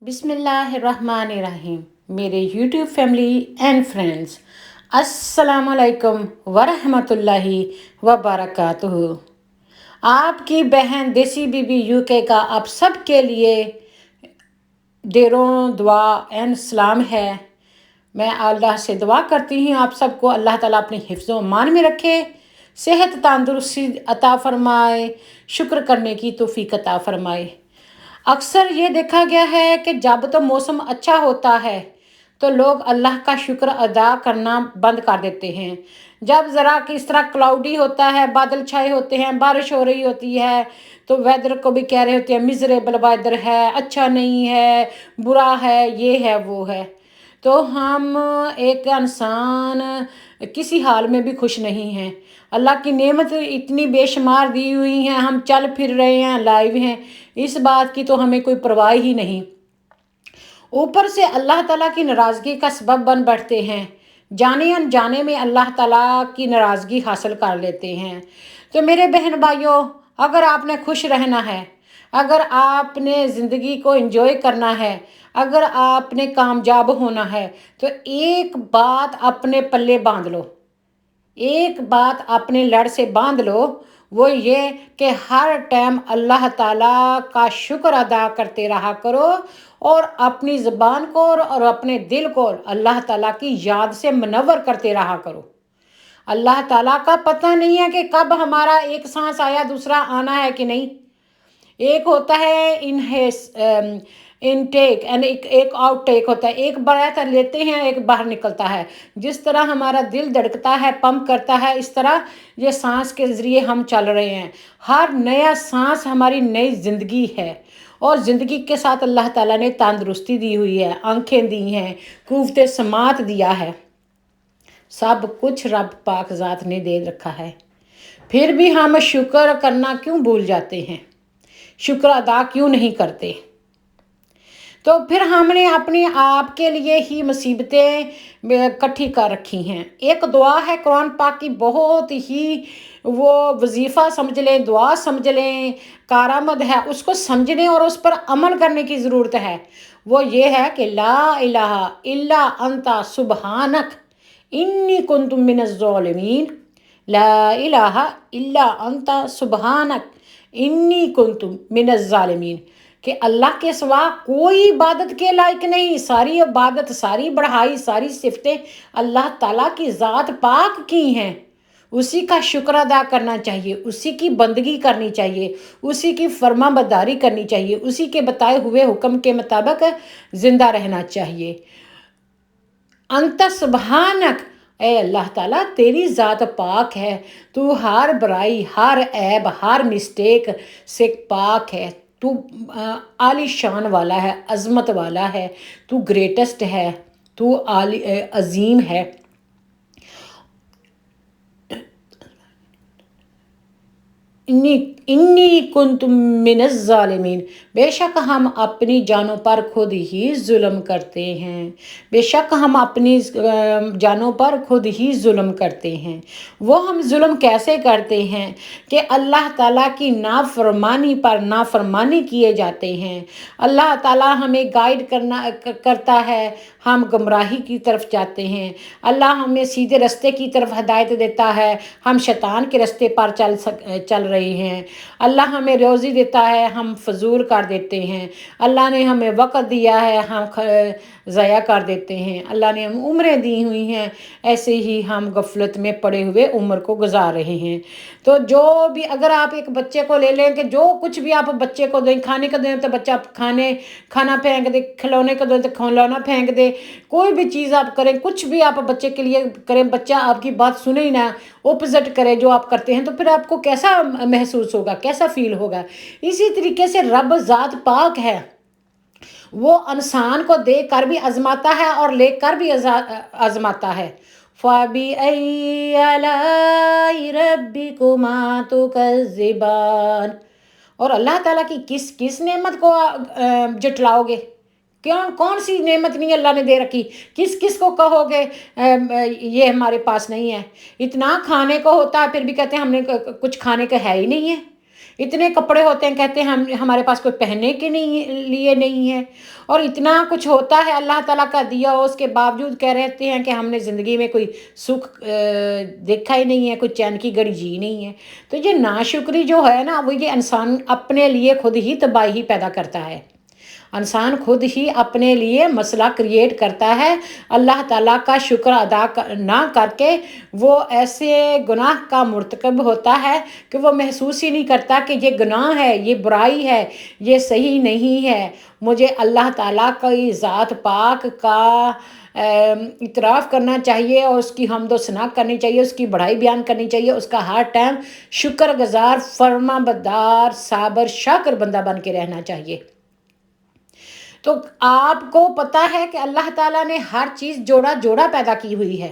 बिस्मिल्लाहिर्रहमानिर्रहीम। मेरे YouTube family and friends, अस्सलाम वालेकुम वरहमतुल्लाहि वबरकातुहू। आपकी बहन देसी बीबी यूके का आप सब के लिए देरों दुआ एंड सलाम है। मैं अल्लाह से दुआ करती हूँ आप सबको अल्लाह ताला अपने हिफ्ज़ो मान में रखे, सेहत तंदुरुस्ती अता फरमाए, शुक्र करने की तौफीक अता फरमाए। अक्सर ये देखा गया है कि जब तो मौसम अच्छा होता है तो लोग अल्लाह का शुक्र अदा करना बंद कर देते हैं। जब ज़रा किस तरह क्लाउडी होता है, बादल छाए होते हैं, बारिश हो रही होती है, तो वेदर को भी कह रहे होते हैं मिजरेबल वेदर है, अच्छा नहीं है, बुरा है, ये है वो है। तो हम एक इंसान किसी हाल में भी खुश नहीं हैं। अल्लाह की नेमत इतनी बेशुमार दी हुई हैं, हम चल फिर रहे हैं, लाइव हैं, इस बात की तो हमें कोई परवाह ही नहीं। ऊपर से अल्लाह ताला की नाराज़गी का सबब बन बैठते हैं, जाने अनजाने में अल्लाह ताला की नाराज़गी हासिल कर लेते हैं। तो मेरे बहन भाइयों, अगर आपने खुश रहना है, अगर आपने ज़िंदगी को एंजॉय करना है, अगर आपने कामयाब होना है, तो एक बात अपने पल्ले बांध लो, एक बात अपने लड़ से बांध लो, वो ये कि हर टाइम अल्लाह ताला का शुक्र अदा करते रहा करो और अपनी ज़बान को और अपने दिल को अल्लाह ताला की याद से मुनव्वर करते रहा करो। अल्लाह ताला का पता नहीं है कि कब हमारा एक सांस आया दूसरा आना है कि नहीं। एक होता है इनटेक एंड एक आउटटेक होता है, एक ब्रेथ लेते हैं, एक बाहर निकलता है। जिस तरह हमारा दिल धड़कता है, पंप करता है, इस तरह ये सांस के ज़रिए हम चल रहे हैं। हर नया सांस हमारी नई ज़िंदगी है और ज़िंदगी के साथ अल्लाह ताला ने तंदुरुस्ती दी हुई है, आंखें दी हैं, कुव्वत समात दिया है, सब कुछ रब पाक ज़ात ने दे रखा है। फिर भी हम शुक्र करना क्यों भूल जाते हैं, शुक्र अदा क्यों नहीं करते। तो फिर हमने अपने आप के लिए ही मुसीबतें इकट्ठी कर रखी हैं। एक दुआ है कुरान पाक की, बहुत ही वो वजीफ़ा समझ लें, दुआ समझ लें, कारामद है, उसको समझने और उस पर अमल करने की ज़रूरत है। वो ये है कि ला इलाहा इल्ला अंता सुबहानक इन्नी कुन्तु मिनज़ ज़ालिमीन। ला इलाहा इल्ला अंता सुबहानक इन्नी कुन्तु मिनज़ ज़ालिमीन, कि अल्लाह के सिवा कोई इबादत के लायक नहीं। सारी इबादत, सारी बढ़ाई, सारी सिफतें अल्लाह ताला की ज़ात पाक की हैं। उसी का शुक्र अदा करना चाहिए, उसी की बंदगी करनी चाहिए, उसी की फरमाबरदारी करनी चाहिए, उसी के बताए हुए हुक्म के मुताबिक ज़िंदा रहना चाहिए। अंत सुबहानक, ए अल्लाह ताला तेरी ज़ात पाक है, तू हर बुराई, हर ऐब, हर मिस्टेक से पाक है। तू आली शान वाला है, अज़मत वाला है, तू ग्रेटेस्ट है, तू अजीम है। इन्नी इन्नी कुन्तु मिनज़ ज़ालिमीन, बेशक हम अपनी जानों पर खुद ही जुल्म करते हैं, बेशक हम अपनी जानों पर खुद ही जुल्म करते हैं। वो हम जुल्म कैसे करते हैं कि अल्लाह ताला की नाफरमानी पर नाफरमानी किए जाते हैं। अल्लाह ताला हमें गाइड करता है, हम गुमराही की तरफ जाते हैं। अल्लाह हमें सीधे रास्ते की तरफ हदायत देता है, हम शैतान के रास्ते पर चल रहे हैं। अल्लाह हमें रोज़ी देता है, हम फजूल कर देते हैं। अल्लाह ने हमें वक़्त दिया है, हम ज़ाया कर देते हैं। अल्लाह ने हम उम्रें दी हुई हैं, ऐसे ही हम गफलत में पड़े हुए उम्र को गुजार रहे हैं। तो जो भी, अगर आप एक बच्चे को ले लें कि जो कुछ भी आप बच्चे को दें, खाने को दें तो बच्चा खाना फेंक दे, खिलौने को दें तो खिलौना फेंक दे, कोई भी चीज़ आप करें, कुछ भी आप बच्चे के लिए करें, बच्चा आपकी बात सुने ही ना, ऑपोजिट करे जो आप करते हैं, तो फिर आपको कैसा महसूस होगा, कैसा फील होगा। इसी तरीके से रब ज़ात पाक है, वो इंसान को दे कर भी आजमाता है और ले कर भी आजमाता है। फ़बी अय्यि आलाइ रब्बिकुमा तुकज़्ज़िबान। और अल्लाह ताला की किस किस नेमत को जटलाओगे, कौन कौन सी नेमत नहीं अल्लाह ने दे रखी, किस किस को कहोगे ये हमारे पास नहीं है। इतना खाने को होता है फिर भी कहते हैं हमने कुछ खाने का है ही नहीं है। اتنے کپڑے ہوتے ہیں، کہتے ہیں ہمارے پاس کوئی پہننے کے لیے نہیں ہے، اور اتنا کچھ ہوتا ہے اللہ تعالیٰ کا دیا ہو، اس کے باوجود کہہ رہتے ہیں کہ ہم نے زندگی میں کوئی سکھ دیکھا ہی نہیں ہے، کوئی چین کی گھڑی جی نہیں ہے۔ تو یہ ناشکری جو ہے نا، وہ یہ انسان اپنے لیے خود ہی تباہی پیدا کرتا ہے، انسان خود ہی اپنے لیے مسئلہ کریٹ کرتا ہے۔ اللہ تعالیٰ کا شکر ادا نہ کر کے وہ ایسے گناہ کا مرتکب ہوتا ہے کہ وہ محسوس ہی نہیں کرتا کہ یہ گناہ ہے، یہ برائی ہے، یہ صحیح نہیں ہے۔ مجھے اللہ تعالیٰ کی ذات پاک کا اعتراف کرنا چاہیے، اور اس کی حمد و ثنا کرنی چاہیے، اس کی بڑائی بیان کرنی چاہیے، اس کا ہر ٹائم شکر گزار، فرما بردار، صابر، شاکر بندہ بن کے رہنا چاہیے۔ تو آپ کو پتہ ہے کہ اللہ تعالیٰ نے ہر چیز جوڑا جوڑا پیدا کی ہوئی ہے۔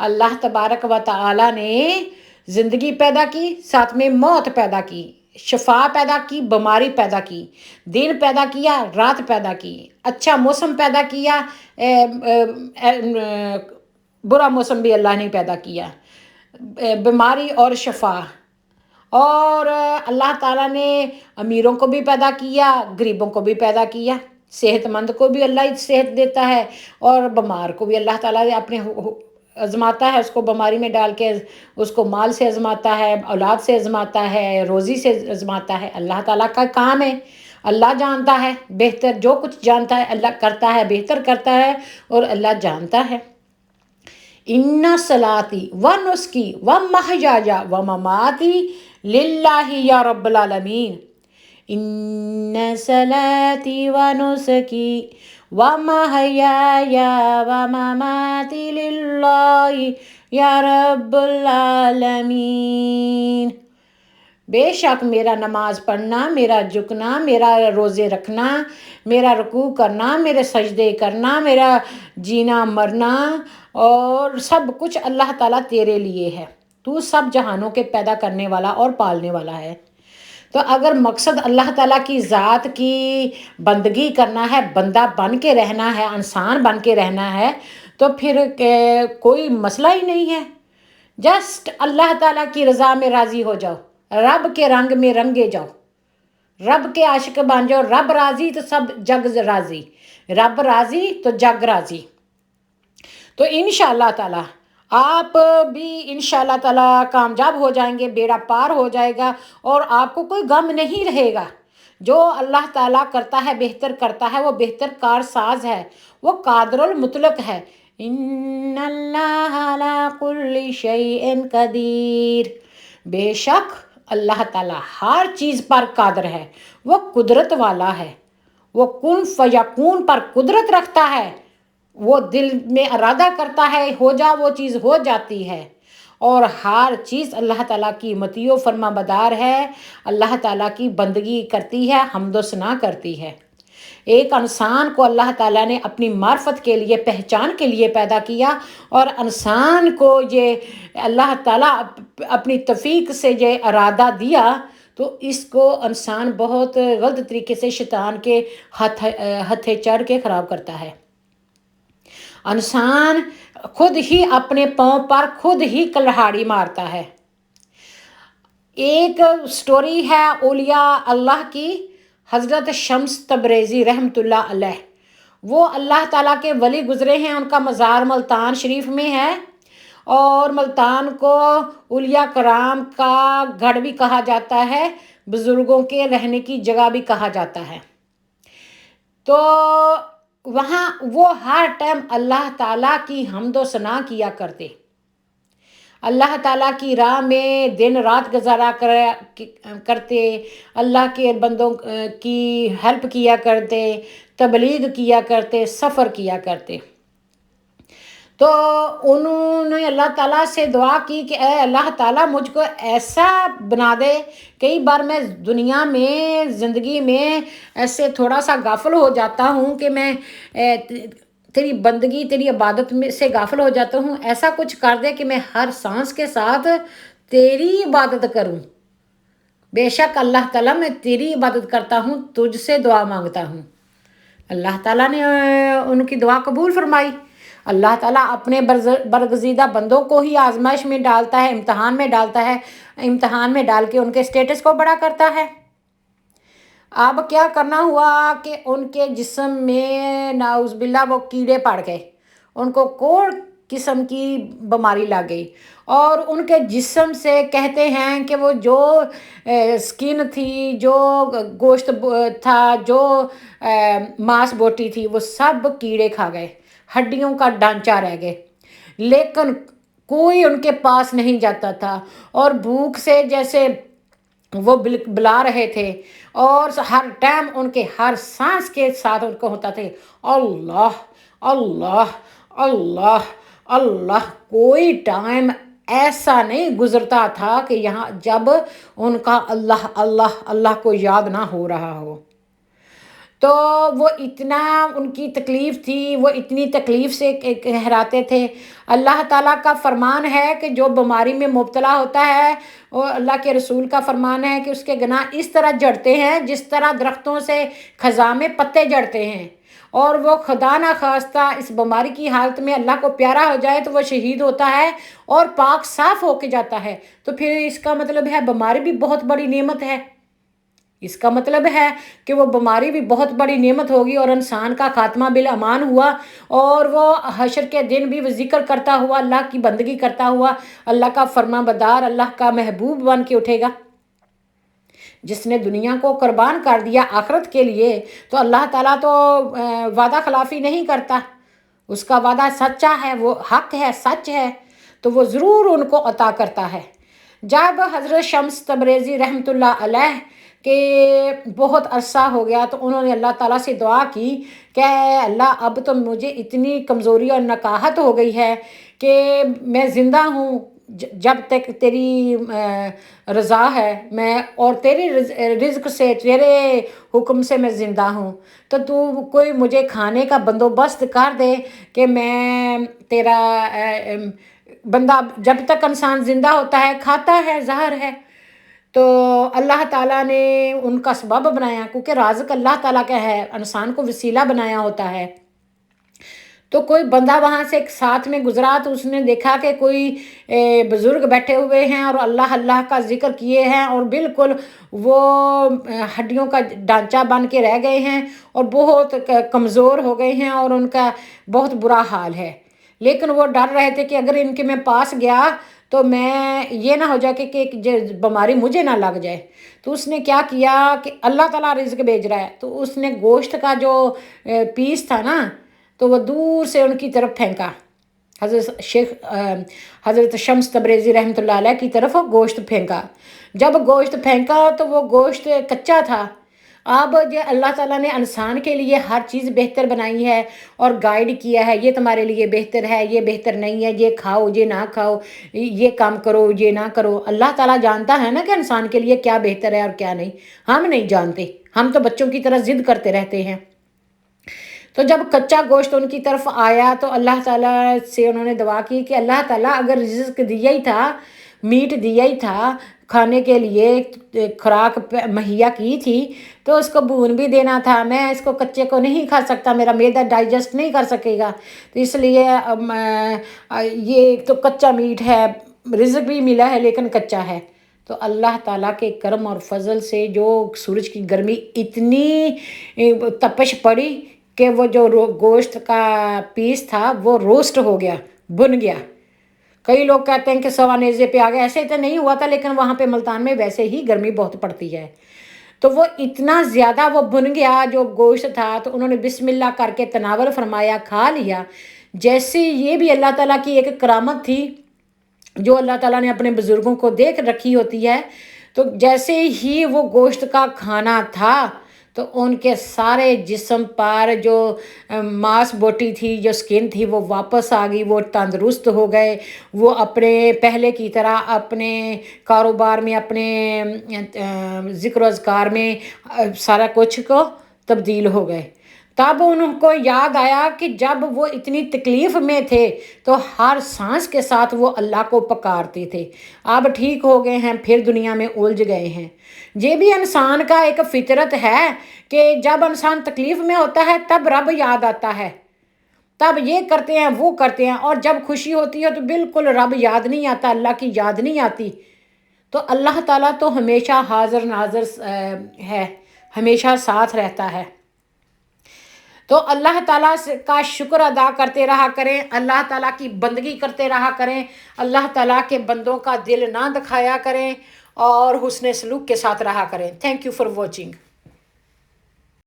اللہ تبارک و تعالیٰ نے زندگی پیدا کی، ساتھ میں موت پیدا کی، شفا پیدا کی، بیماری پیدا کی، دن پیدا کیا، رات پیدا کی، اچھا موسم پیدا کیا، برا موسم بھی اللہ نے پیدا کیا، بیماری اور شفا۔ اور اللہ تعالیٰ نے امیروں کو بھی پیدا کیا، غریبوں کو بھی پیدا کیا، صحت مند کو بھی اللہ صحت دیتا ہے، اور بیمار کو بھی اللہ تعالیٰ اپنے آزماتا ہے، اس کو بیماری میں ڈال کے اس کو مال سے آزماتا ہے، اولاد سے آزماتا ہے، روزی سے آزماتا ہے۔ اللہ تعالیٰ کا کام ہے، اللہ جانتا ہے بہتر، جو کچھ جانتا ہے اللہ کرتا ہے، بہتر کرتا ہے، اور اللہ جانتا ہے۔ ان صلاتی و نسکی و محیایا و مماتی للہ یا رب العالمین، ان صلاتی و نسکی و محیایا و مماتی للہ یا رب العالمین۔ بے شک میرا نماز پڑھنا، میرا جھکنا، میرا روزے رکھنا، میرا رکوع کرنا، میرے سجدے کرنا، میرا جینا مرنا، اور سب کچھ اللہ تعالیٰ تیرے لیے ہے۔ تو سب جہانوں کے پیدا کرنے والا اور پالنے والا ہے۔ تو اگر مقصد اللہ تعالیٰ کی ذات کی بندگی کرنا ہے، بندہ بن کے رہنا ہے، انسان بن کے رہنا ہے، تو پھر کوئی مسئلہ ہی نہیں ہے۔ جسٹ اللہ تعالیٰ کی رضا میں راضی ہو جاؤ، رب کے رنگ میں رنگے جاؤ، رب کے عاشق بن جاؤ۔ رب راضی تو سب جگ راضی، رب راضی تو جگ راضی۔ تو انشاءاللہ تعالیٰ آپ بھی انشاءاللہ تعالیٰ کامیاب ہو جائیں گے، بیڑا پار ہو جائے گا، اور آپ کو کوئی غم نہیں رہے گا۔ جو اللہ تعالیٰ کرتا ہے، بہتر کرتا ہے، وہ بہتر کار ساز ہے، وہ قادر المطلق ہے۔ ان اللہ علی کل شیء قدیر، بے شک اللہ تعالیٰ ہر چیز پر قادر ہے، وہ قدرت والا ہے، وہ کن فیکون پر قدرت رکھتا ہے، وہ دل میں ارادہ کرتا ہے ہو جا، وہ چیز ہو جاتی ہے، اور ہر چیز اللہ تعالیٰ کی مطیع و فرما بدار ہے، اللہ تعالیٰ کی بندگی کرتی ہے، حمد و ثنا کرتی ہے۔ ایک انسان کو اللہ تعالیٰ نے اپنی معرفت کے لیے، پہچان کے لیے پیدا کیا، اور انسان کو یہ اللہ تعالیٰ اپنی توفیق سے یہ ارادہ دیا، تو اس کو انسان بہت غلط طریقے سے شیطان کے ہتھے چڑھ کے خراب کرتا ہے۔ انسان خود ہی اپنے پاؤں پر خود ہی کلہاڑی مارتا ہے۔ ایک سٹوری ہے اولیاء اللہ کی، حضرت شمس تبریزی رحمۃ اللہ علیہ، وہ اللہ تعالیٰ کے ولی گزرے ہیں، ان کا مزار ملتان شریف میں ہے، اور ملتان کو اولیاء کرام کا گڑھ بھی کہا جاتا ہے، بزرگوں کے رہنے کی جگہ بھی کہا جاتا ہے۔ تو وہاں وہ ہر ٹائم اللہ تعالیٰ کی حمد و ثنا کیا کرتے، اللہ تعالیٰ کی راہ میں دن رات گزارا کرتے، اللہ کے بندوں کی ہیلپ کیا کرتے، تبلیغ کیا کرتے، سفر کیا کرتے۔ تو انہوں نے اللہ تعالیٰ سے دعا کی کہ اے اللہ تعالیٰ مجھ کو ایسا بنا دے۔ کئی بار میں دنیا میں زندگی میں ایسے تھوڑا سا غافل ہو جاتا ہوں کہ میں تیری بندگی، تیری عبادت میں سے غافل ہو جاتا ہوں۔ ایسا کچھ کر دے کہ میں ہر سانس کے ساتھ تیری عبادت کروں۔ بے شک اللہ تعالیٰ میں تیری عبادت کرتا ہوں، تجھ سے دعا مانگتا ہوں۔ اللہ تعالیٰ نے ان کی دعا قبول فرمائی۔ अल्लाह ताला अपने बरगज़ीदा बंदों को ही आजमाइश में डालता है, इम्तहान में डालता है, इम्तहान में डाल के उनके स्टेटस को बड़ा करता है। अब क्या करना हुआ कि उनके जिस्म में नाउज़ुबिल्लाह वो कीड़े पड़ गए, उनको कोई किस्म की बीमारी लग गई, और उनके जिस्म से कहते हैं कि वो जो स्किन थी, जो गोश्त था, जो मांस बोटी थी, वो सब कीड़े खा गए, हड्डियों का ढांचा रह गए, लेकिन कोई उनके पास नहीं जाता था। और भूख से जैसे वो बुला रहे थे, और हर टाइम उनके हर सांस के साथ उनको होता थे अल्लाह अल्लाह अल्लाह अल्लाह। कोई टाइम ऐसा नहीं गुजरता था कि यहाँ जब उनका अल्लाह अल्लाह अल्लाह को याद ना हो रहा हो। तो वो इतना उनकी तकलीफ़ थी, वो इतनी तकलीफ़ से कहराते थे। अल्लाह ताला का फरमान है कि जो बीमारी में मुब्तला होता है, वो अल्लाह के रसूल का फरमान है कि उसके गुनाह इस तरह जड़ते हैं जिस तरह दरख्तों से ख़ज़ां में पत्ते जड़ते हैं। और वो खुदा ना खास्ता इस बीमारी की हालत में अल्लाह को प्यारा हो जाए तो वो शहीद होता है और पाक साफ़ होके जाता है। तो फिर इसका मतलब है बीमारी भी बहुत बड़ी नेमत है। इसका मतलब है कि वो बीमारी भी बहुत बड़ी नेमत होगी और इंसान का खात्मा बिल अमान हुआ, और वो हशर के दिन भी वो जिक्र करता हुआ, अल्लाह की बंदगी करता हुआ, अल्लाह का फरमाबरदार, अल्लाह का महबूब बन के उठेगा। जिसने दुनिया को कुर्बान कर दिया आखिरत के लिए, तो अल्लाह ताला तो वादा खिलाफ़ी नहीं करता, उसका वादा सच्चा है, वो हक है, सच है, तो वो ज़रूर उनको अता करता है। जब हज़रत शम्स तबरेज़ी रहमतुल्लाह अलैह कि बहुत अरसा हो गया, तो उन्होंने अल्लाह ताला से दुआ की कि अल्लाह अब तो मुझे इतनी कमज़ोरी और नकाहत हो गई है कि मैं ज़िंदा हूँ जब तक तेरी रज़ा है, मैं और तेरी रिज़्क़ से, तेरे हुक्म से मैं ज़िंदा हूँ। तो तू कोई मुझे खाने का बंदोबस्त कर दे कि मैं तेरा बंदा, जब तक इंसान ज़िंदा होता है खाता है, ज़ाहिर है। तो अल्लाह ताला ने उनका सबब बनाया, क्योंकि राज़िक़ अल्लाह ताला का है, इंसान को वसीला बनाया होता है। तो कोई बंदा वहाँ से एक साथ में गुजरा, तो उसने देखा कि कोई बुज़ुर्ग बैठे हुए हैं और अल्लाह अल्लाह का ज़िक्र किए हैं, और बिल्कुल वो हड्डियों का ढांचा बन के रह गए हैं और बहुत कमज़ोर हो गए हैं, और उनका बहुत बुरा हाल है। लेकिन वो डर रहे थे कि अगर इनके मैं पास गया तो मैं ये ना हो जाए कि बीमारी मुझे ना लग जाए। तो उसने क्या किया कि अल्लाह ताला रिज़्क़ भेज रहा है, तो उसने गोश्त का जो पीस था ना, तो वो दूर से उनकी तरफ फेंका। हज़रत शम्स तबरेज़ी रहमतुल्लाह अलैह की तरफ वो गोश्त फेंका। जब गोश्त फेंका तो वो गोश्त कच्चा था। अब जो अल्लाह ताला ने इंसान के लिए हर चीज़ बेहतर बनाई है और गाइड किया है, ये तुम्हारे लिए बेहतर है, ये बेहतर नहीं है, ये खाओ, ये ना खाओ, ये काम करो, ये ना करो। अल्लाह ताला जानता है ना कि इंसान के लिए क्या बेहतर है और क्या नहीं। हम नहीं जानते, हम तो बच्चों की तरह ज़िद करते रहते हैं। तो जब कच्चा गोश्त उनकी तरफ आया, तो अल्लाह ताला से उन्होंने दुआ की कि अल्लाह ताला अगर रिज़्क़ दिया ही था, मीट दिया ही था, खाने के लिए खुराक मुहैया की थी, तो उसको भून भी देना था। मैं इसको कच्चे को नहीं खा सकता, मेरा मैदा डाइजेस्ट नहीं कर सकेगा, तो इसलिए ये तो कच्चा मीट है, रिज़्क़ भी मिला है लेकिन कच्चा है। तो अल्लाह ताला के करम और फजल से जो सूरज की गर्मी इतनी तपश पड़ी कि वो जो गोश्त का पीस था वो रोस्ट हो गया, भुन गया। कई लोग कहते हैं कि सवा नेज़े पे आ गया, ऐसे तो नहीं हुआ था, लेकिन वहाँ पे मुल्तान में वैसे ही गर्मी बहुत पड़ती है। तो वो इतना ज़्यादा वो भुन गया जो गोश्त था, तो उन्होंने बिस्मिल्लाह करके तनावल फरमाया, खा लिया। जैसे ये भी अल्लाह ताला की एक करामत थी जो अल्लाह ताला ने अपने बुज़ुर्गों को देख रखी होती है। तो जैसे ही वो गोश्त का खाना था, तो उनके सारे जिस्म पर जो मांस बोटी थी, जो स्किन थी, वो वापस आ गई, वो तंदुरुस्त हो गए, वो अपने पहले की तरह अपने कारोबार में, अपने ज़िक्र अज़कार में सारा कुछ को तब्दील हो गए। तब उनको याद आया कि जब वो इतनी तकलीफ़ में थे तो हर सांस के साथ वो अल्लाह को पुकारते थे। अब ठीक हो गए हैं, फिर दुनिया में उलझ गए हैं। ये भी इंसान का एक फितरत है कि जब इंसान तकलीफ़ में होता है तब रब याद आता है। तब ये करते हैं वो करते हैं, और जब खुशी होती है तो बिल्कुल रब याद नहीं आता, अल्लाह की याद नहीं आती। तो अल्लाह ताला तो हमेशा हाज़िर नाज़िर है, हमेशा साथ रहता है। तो अल्लाह ताला का शुक्र अदा करते रहा करें, अल्लाह ताला की बंदगी करते रहा करें, अल्लाह ताला के बंदों का दिल ना दिखाया करें और हुस्न सलूक के साथ रहा करें। Thank you for watching.